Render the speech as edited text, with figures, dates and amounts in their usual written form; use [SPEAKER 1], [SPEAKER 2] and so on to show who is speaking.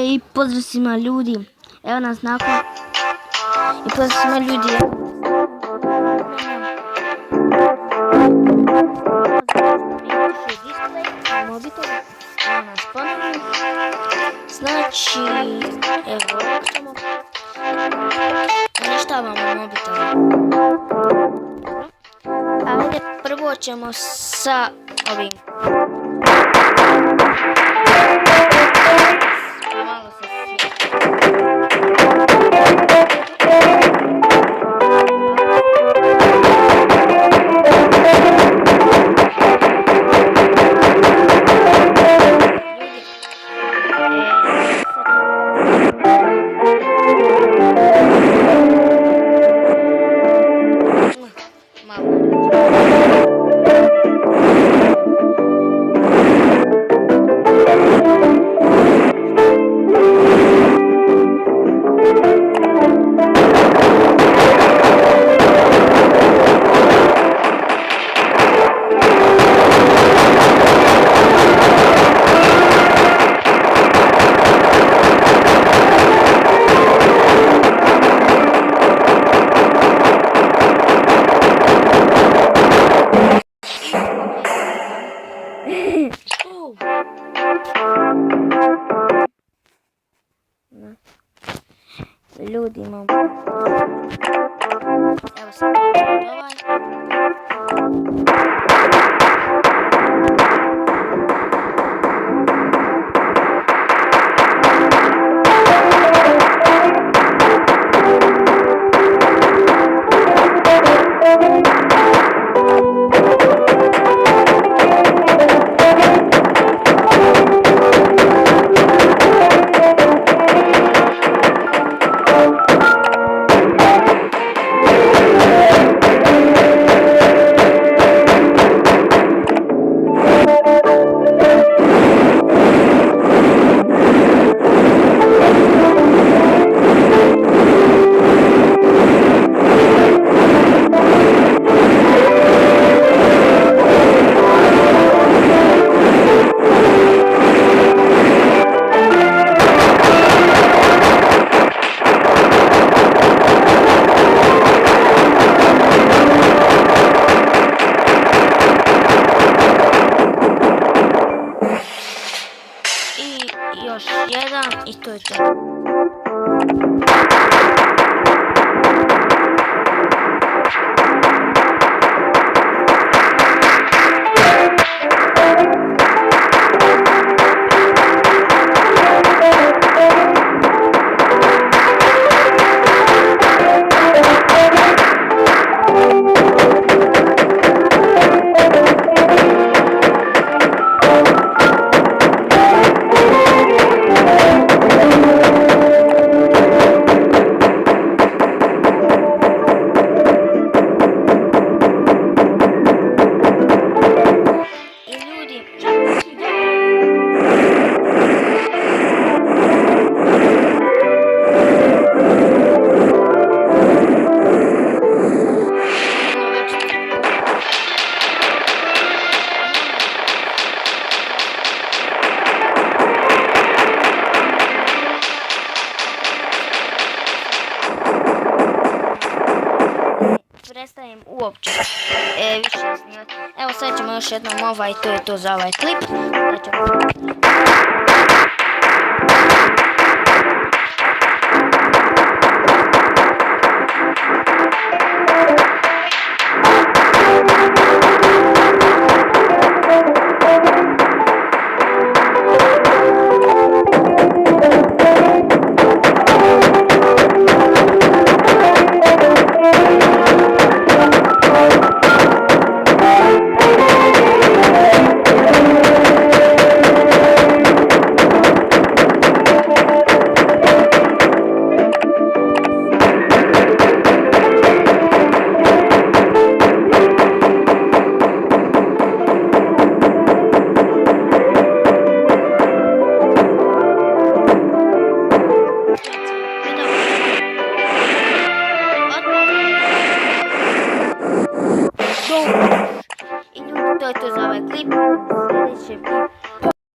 [SPEAKER 1] I pozdrav svima ljudi. Evo nas nakon. I pozdrav svima ljudi. Evo nas ponovno. Znači, evo samo. Uništavamo mobitel. Ajde, prvo ćemo sa ovim. Malo se ljudi imamo. Evo sad ovaj. Još jedan i to je to. Prestajem uopće više snimati. Evo sad ćemo još jednom to je to za ovaj klip.